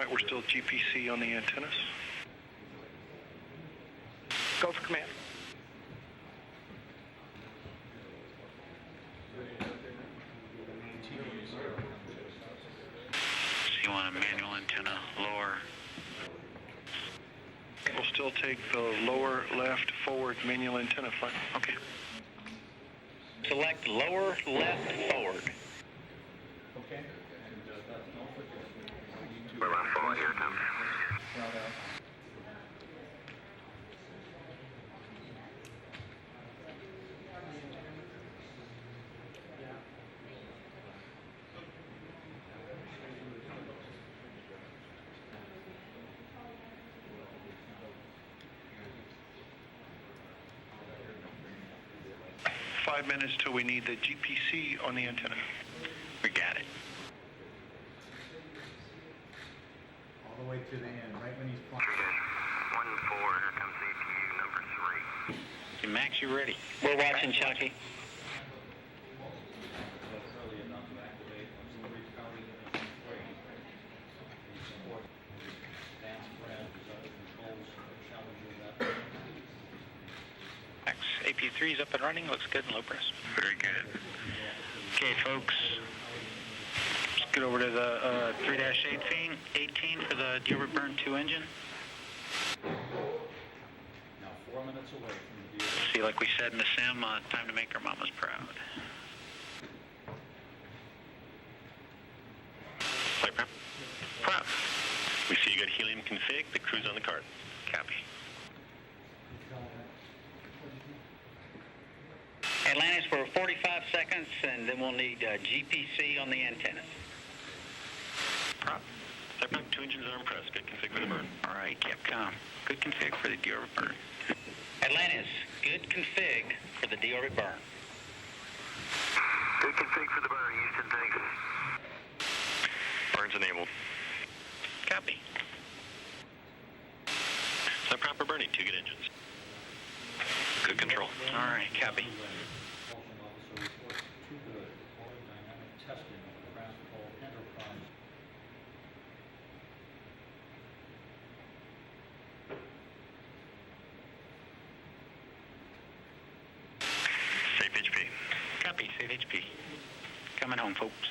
right, we're still GPC on the antennas. Go for command. So you want a manual antenna lower. We'll still take the lower left forward manual antenna flight. Okay. Select lower left forward. Okay. We're on forward here, Tom. Round out. 5 minutes till we need the GPC on the antenna. We got it. All the way to the end, right when he's flying. 1-4, here comes APU number 3. Okay, Max, you ready? We're watching, Chunky. Early enough to activate auxiliary power unit 3. Support dance parameters, other controls, challenges that. Max, AP3 is up and running. Looks good in low press. Very good. Okay, folks. Let's get over to the 3-18 for the deorbit burn 2 engine. Now 4 minutes away from the deal. See, like we said in the sim, time to make our mamas proud. Flight prep. Prep. We see you got helium config. The crew's on the card. Copy. Atlantis for 45 seconds, and then we'll need GPC on the antennas. Prop. Flight prep. 2 engines arm press. Good config for the burn. All right, Capcom. Good config for the deorbit burn. Atlantis, good config for the deorbit burn. Good config for the burn, Houston, thanks. Burns enabled. Copy. Flight proper burning. 2 good engines. Good control. All right, copy. Propulsion officer reports too good. Deployed dynamic testing of the craft called Enterprise. Safe HP. Copy, save HP. Coming home, folks.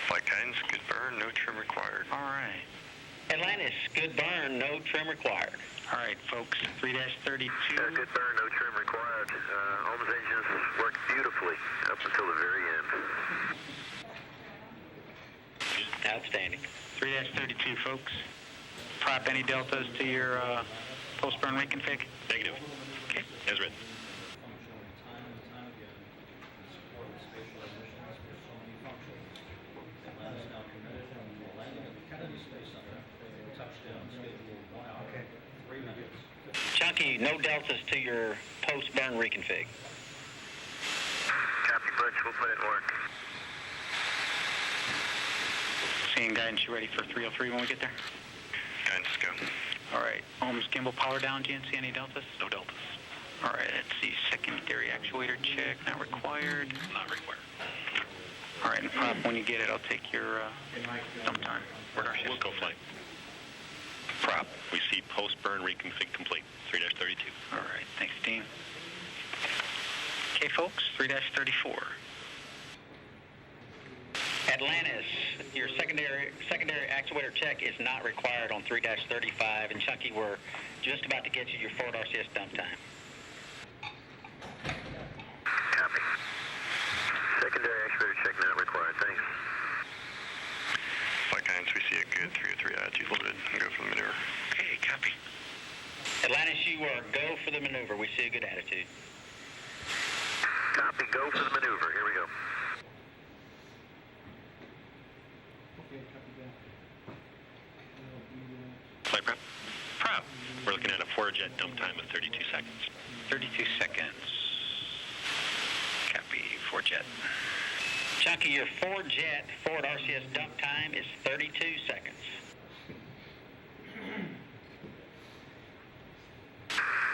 Flight guidance. Good burn. No trim required. All right. Atlantis, good burn, no trim required. All right, folks. 3-32. Good burn, no trim required. All those engines worked beautifully up until the very end. Outstanding. 3-32, folks. Prop any deltas to your post-burn reconfig? Negative. Okay. As written. Functioning time and time again in support of spatial missions for so many functions. Atlantis now committed to a landing at the Kennedy Space Center. Touchdown scheduled 1 hour, 3 minutes. Chunky, no deltas to your post-burn reconfig. Copy, Butch, we'll put it in work. Seeing guidance, you ready for 303 when we get there? Guidance, go. All right. Ohms gimbal power down, GNC, any deltas? No deltas. All right, let's see. Secondary actuator check, not required. Not required. All right, and prop, when you get it, I'll take your dump time. We'll go flight. Prop. We see post-burn reconfig complete. 3-32. All right, thanks, Dean. Okay, folks, 3-34. Atlantis, your secondary actuator check is not required on 3-35, and Chunky, we're just about to get you your forward RCS dump time. Copy. Secondary actuator check not required, thanks. Flight guidance. We see a good 303 attitude loaded. Go for the maneuver. Okay, copy. Atlantis, you are go for the maneuver. We see a good attitude. Copy, go for the maneuver. Here we go. Okay, copy that. Flight prep. Prep. We're looking at a 4-jet dump time of 32 seconds. 32 seconds. Copy, 4-jet. Chunky, your 4-jet forward RCS dump time is 32 seconds.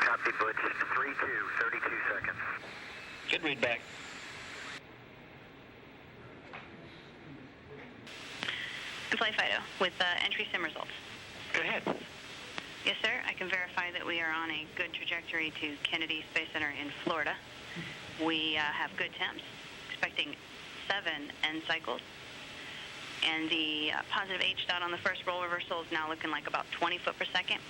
Copy, Butch, 3-2, 32 seconds. Good read back. Flight Fido with entry sim results. Go ahead. Yes, sir. I can verify that we are on a good trajectory to Kennedy Space Center in Florida. We have good temps, expecting 7 end cycles. And the positive H dot on the first roll reversal is now looking like about 20 foot per second.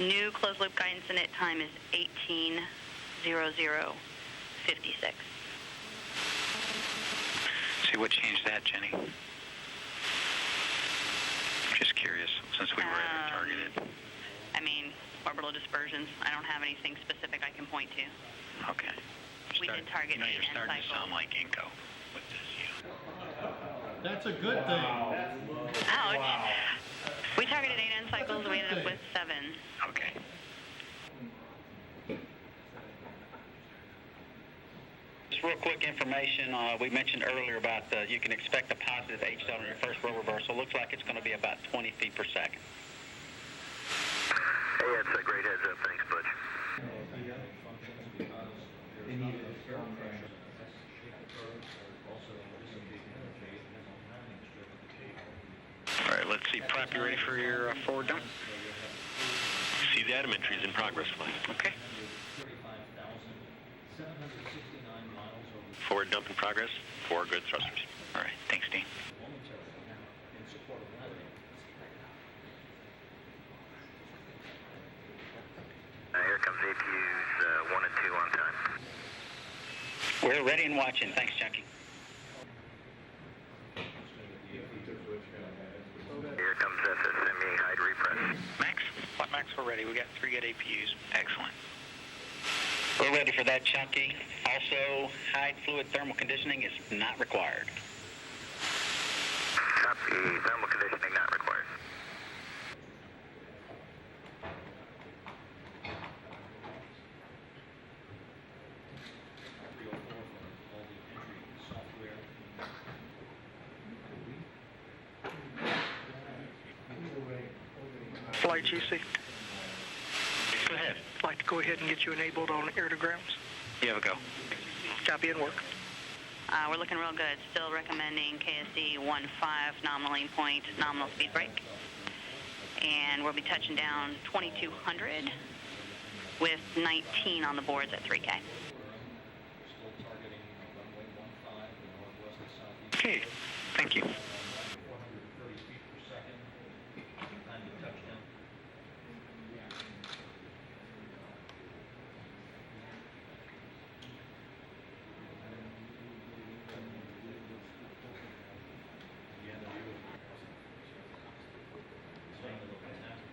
New closed loop guidance init time is 18:00:56. See what changed that, Jenny? Just curious, since we were targeted. I mean, orbital dispersions. I don't have anything specific I can point to. Okay. We did target 8 you're end starting to cycles. sound like Inco with this. That's a good thing. Ouch. We targeted 8 end cycles, and we ended up with 7. Okay. Just real quick information, we mentioned earlier about you can expect a positive H dot on your first roll reversal. Looks like it's going to be about 20 feet per second. Hey, that's a great heads up. Thanks, Butch. All right, let's see. Prop, you ready for your forward dump? See that entry is in progress, flight. Okay. 35,769 miles over Forward dump in progress. 4 good thrusters. All right, thanks, Dean. momentarily now in support of landing. Here comes APUs 1 and 2 on time. We're ready and watching. Thanks, Chunky. Here comes SSME hide repress. Max? Flight Max, we're ready. We got 3 good APUs. Excellent. We're ready for that, Chunky. Also, hide fluid thermal conditioning is not required. Copy. Thermal conditioning not required. Flight GC, Go ahead. I'd like to go ahead and get you enabled on air to grounds. You have a go. Copy and work. We're looking real good. Still recommending KSD 1.5 nominal aim point, nominal speed break. And we'll be touching down 2200 with 19 on the boards at 3K. Still targeting runway 15 to the northwest and southeast. Okay, thank you. 430 feet per second. Time to touchdown. Again, the view. Starting to look fantastic.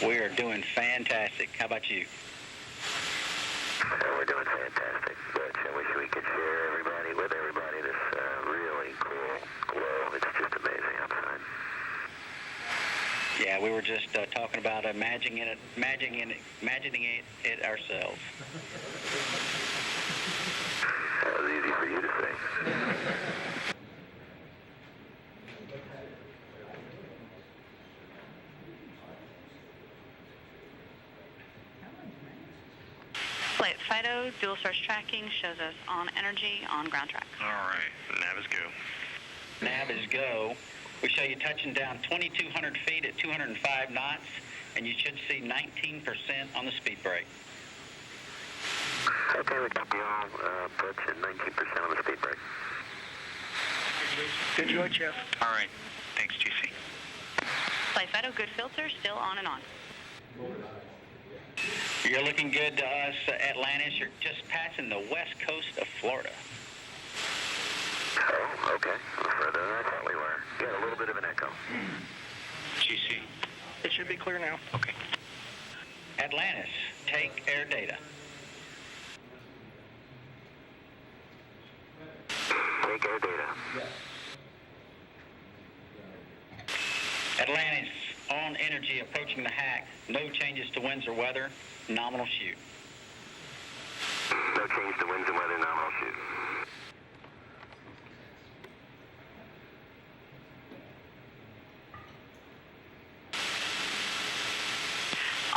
We are doing fantastic. How about you? We're doing fantastic, Butch. I wish we could share with everybody this really cool glow. It's just amazing outside. Yeah, we were just talking about imagining it ourselves. That was easy for you to say. Flight Fido, dual source tracking shows us on energy, on ground track. All right. Nav is go. Nav is go. We show you touching down 2,200 feet at 205 knots, and you should see 19% on the speed brake. Okay, we copy all. Butch at 19% on the speed brake. Good joy, Jeff. All right, thanks, GC. Flight Fido, good filter, still on and on. You're looking good to us, Atlantis. You're just passing the west coast of Florida. Oh, okay. Further than I thought we were. Got a little bit of an echo. GC. It should be clear now. Okay. Atlantis, take air data. Take air data. Atlantis, on energy approaching the hack. No changes to winds or weather. Nominal shoot. No change to winds and weather, nominal shoot.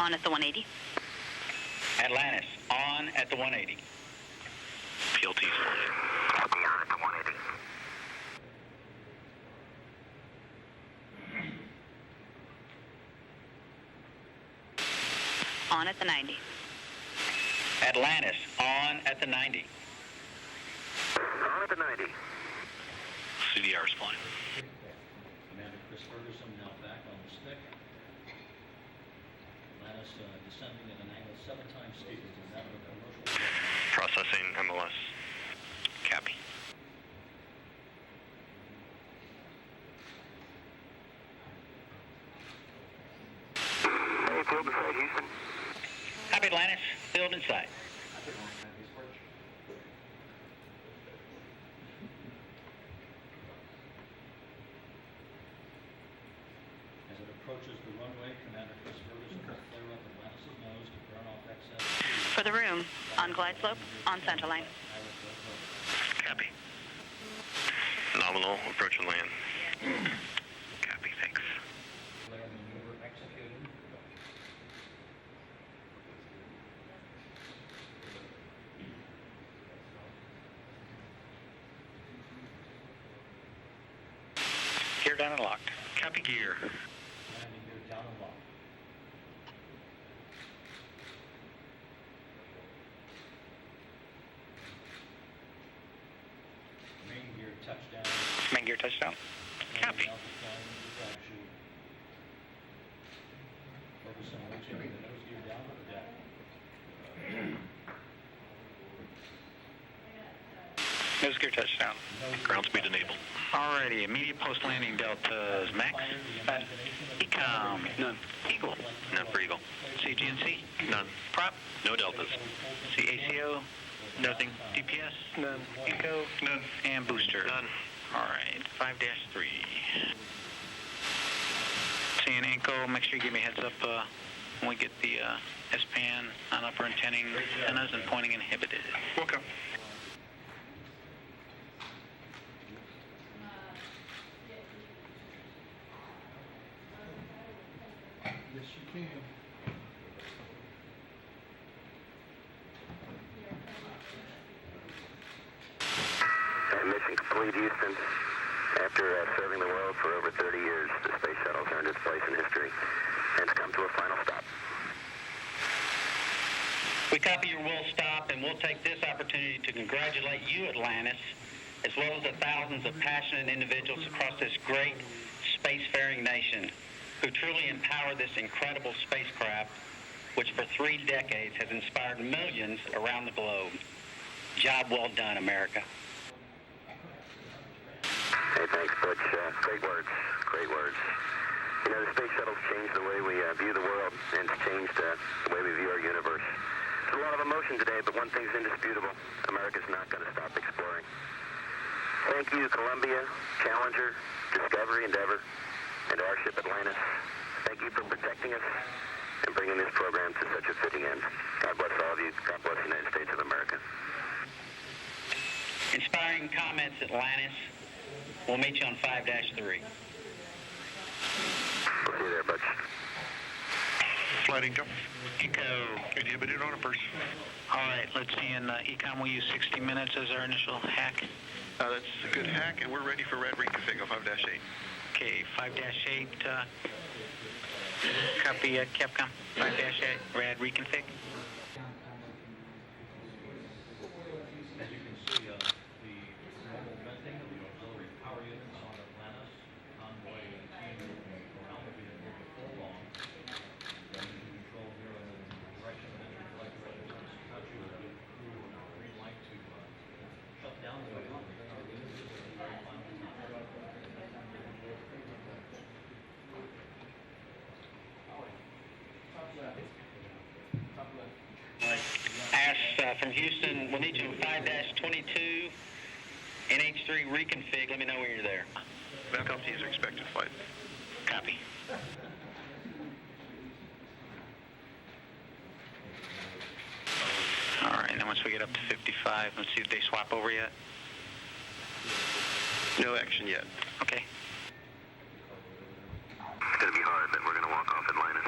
On at the 180. Atlantis, on at the 180. PLT's flying. Copy on at the 180. On at the 90. Atlantis, on at the 90. On at the 90. CDR's flying. Commander Chris Ferguson now back on the stick. Atlantis descending at an angle 7 times steeper than that of a commercial jet. Processing MLS. Copy. Hey, field inside Houston. Copy, Atlantis. Field in sight. As it approaches the runway, Commander Chris Ferguson will flare up Atlantis' nose to burn off excess fuel. For the room, on glide slope, on center line. Copy. Nominal, approach and land. Copy, thanks. Flare maneuver executed. Gear down and locked. Copy gear. Landing gear down and locked. Main gear touchdown. Main gear touchdown. Copy. Alpha flying into the drag chute. Ferguson reaching the nose gear down to the deck. Nose gear touchdown. Ground speed enabled. Alrighty, immediate post-landing deltas. Max? Ecom. None. Eagle. None for Eagle. CGNC? None. Prop? No deltas. CACO? Nothing. DPS? None. Eco? None. And booster? None. Alright, 5-3. Seeing Inco, make sure you give me a heads up when we get the S-pan on upper antennas and pointing inhibited. Okay. Yes, you can. Mission complete, Houston. After serving the world for over 30 years, the space shuttle's earned its place in history and it's come to a final stop. We copy your will stop, and we'll take this opportunity to congratulate you, Atlantis, as well as the thousands of passionate individuals across this great spacefaring nation who truly empower this incredible spacecraft, which for 3 decades has inspired millions around the globe. Job well done, America. Hey, thanks, Butch. Great words. Great words. You know, the space shuttle's changed the way we view the world, and it's changed the way we view our universe. There's a lot of emotion today, but one thing's indisputable. America's not going to stop exploring. Thank you, Columbia, Challenger, Discovery, Endeavor, and our ship Atlantis. Thank you for protecting us and bringing this program to such a fitting end. God bless all of you. God bless the United States of America. Inspiring comments, Atlantis. We'll meet you on 5-3. We'll see you there, Butch. Sliding jump. Eco. Inhibited on a burst. Alright, let's see, in Ecom we'll use 60 minutes as our initial hack. That's a good hack, and we're ready for rad reconfig on 5-8. Okay, 5-8, copy Capcom, 5-8, rad reconfig. As you can see, the normal venting of the auxiliary power units on Atlantis, convoy team moving around the vehicle before long. Engine control here in the direction of entry flight director Takachi will give crew a green light to shut down the vehicle and begin our release at the very final time. Ash from Houston, we'll need you in 5-22, NH3 reconfig. Let me know when you're there. Faculties are expected flight. Copy. Alright, then once we get up to 55, let's see if they swap over yet. No action yet. Okay. It's going to be hard, but we're going to walk off Atlantis.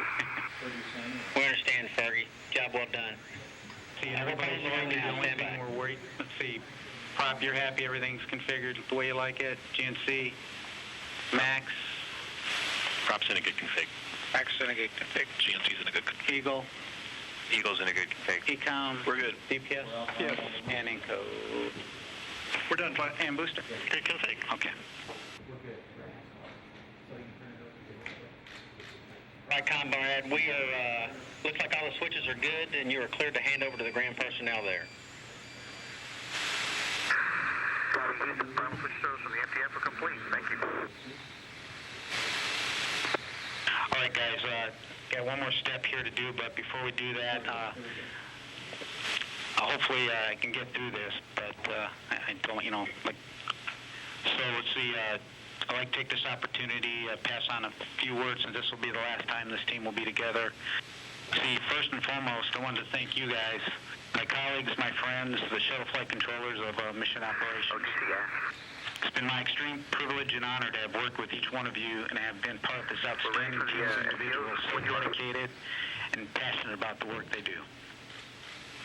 We're well done. See, everybody's happy. The only thing we're worried, let's see, Prop, you're happy, everything's configured the way you like it. GNC, Max. Prop's in a good config. Max is in a good config. GNC's in a good config. Eagle, Eagle's in a good config. Ecom. We're good. DPS. Yes. And encode. We're done. And booster. Good config. Okay. Right, comrade, we are, looks like all the switches are good, and you are cleared to hand over to the ground personnel there. Houston, final switch shows from the STS are complete. Thank you. All right, guys, got one more step here to do, but before we do that, hopefully I can get through this, but I don't, so let's see, I'd like to take this opportunity, pass on a few words, and this will be the last time this team will be together. See, first and foremost, I wanted to thank you guys, my colleagues, my friends, the shuttle flight controllers of mission operations. It's been my extreme privilege and honor to have worked with each one of you and have been part of this outstanding team of individuals so dedicated and passionate about the work they do.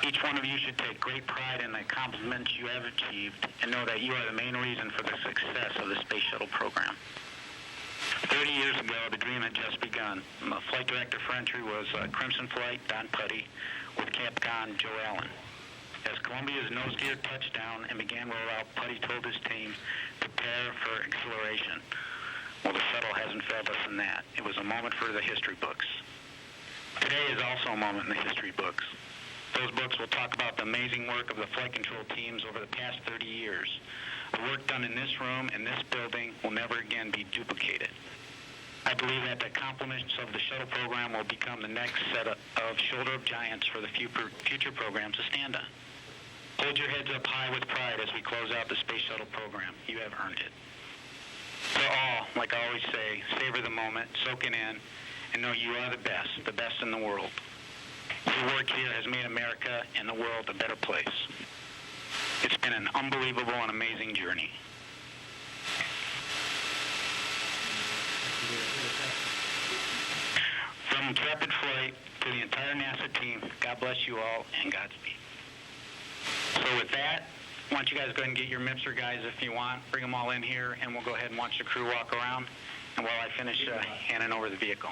Each one of you should take great pride in the accomplishments you have achieved and know that you are the main reason for the success of the Space Shuttle program. 30 years ago, the dream had just begun. The flight director for entry was Crimson Flight, Don Putty, with Capcom Joe Allen. As Columbia's nose gear touched down and began rollout, Putty told his team, prepare for acceleration. Well, the shuttle hasn't failed us in that. It was a moment for the history books. Today is also a moment in the history books. Those books will talk about the amazing work of the flight control teams over the past 30 years. The work done in this room and this building will never again be duplicated. I believe that the accomplishments of the shuttle program will become the next set of shoulder of giants for the future programs to stand on. Hold your heads up high with pride as we close out the Space Shuttle program. You have earned it. To all, like I always say, savor the moment, soak it in, and know you are the best in the world. Your work here has made America and the world a better place. It's been an unbelievable and amazing journey. From Intrepid Flight to the entire NASA team, God bless you all and Godspeed. So with that, why don't you guys go ahead and get your MIPSer guys if you want. Bring them all in here, and we'll go ahead and watch the crew walk around. And while I finish handing over the vehicle.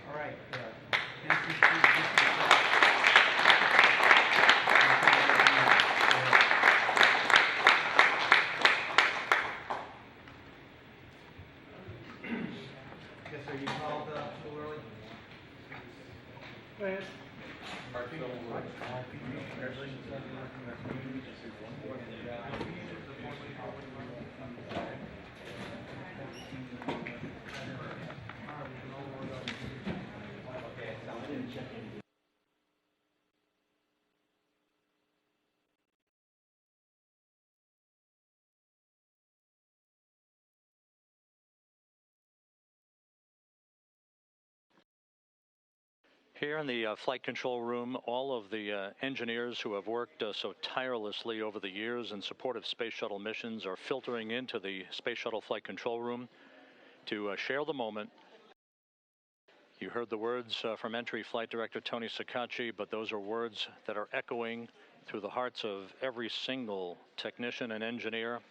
All right. Yes, sir. You called too early? Go ahead. Here in the flight control room, all of the engineers who have worked so tirelessly over the years in support of space shuttle missions are filtering into the space shuttle flight control room to share the moment. You heard the words from entry flight director Tony Sacacci, but those are words that are echoing through the hearts of every single technician and engineer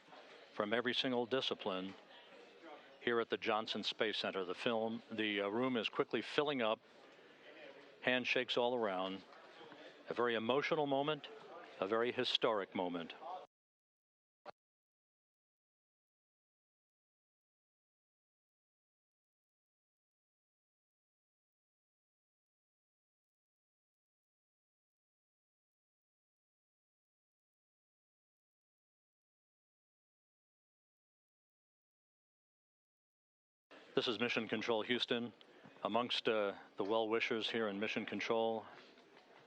from every single discipline here at the Johnson Space Center. The room is quickly filling up. Handshakes all around. A very emotional moment, a very historic moment. This is Mission Control Houston. Amongst the well-wishers here in Mission Control,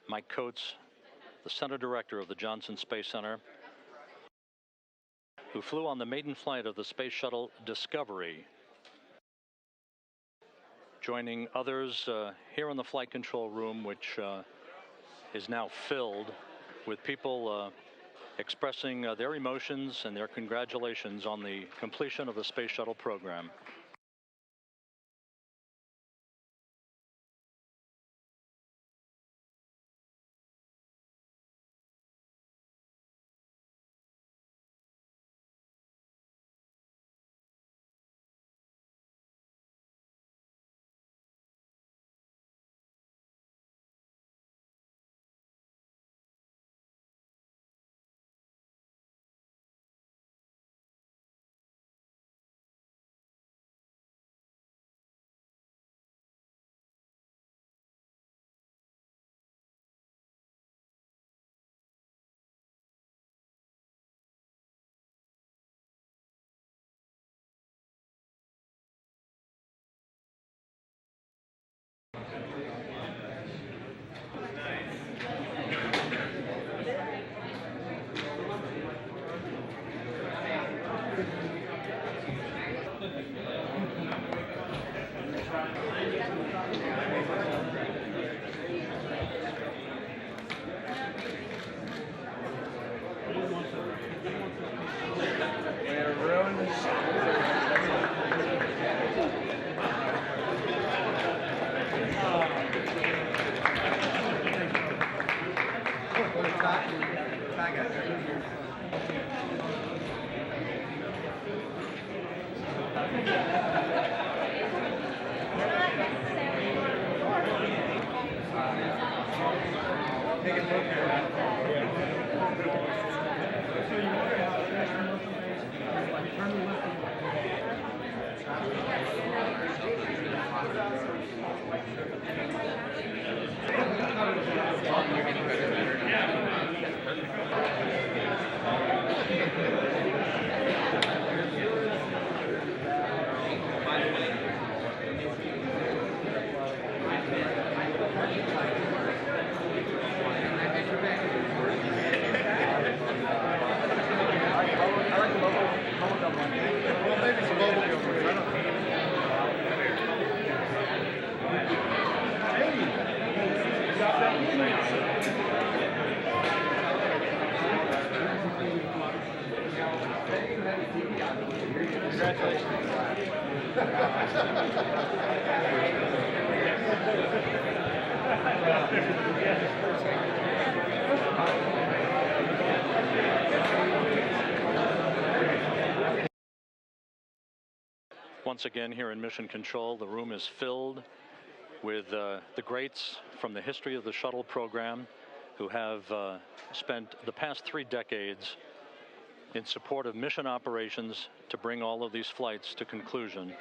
Mike Coates, the Center Director of the Johnson Space Center, who flew on the maiden flight of the Space Shuttle Discovery. Joining others here in the flight control room, which is now filled with people expressing their emotions and their congratulations on the completion of the Space Shuttle program. Once again, here in Mission Control, the room is filled with the greats from the history of the shuttle program who have spent the past 3 decades in support of mission operations to bring all of these flights to conclusion.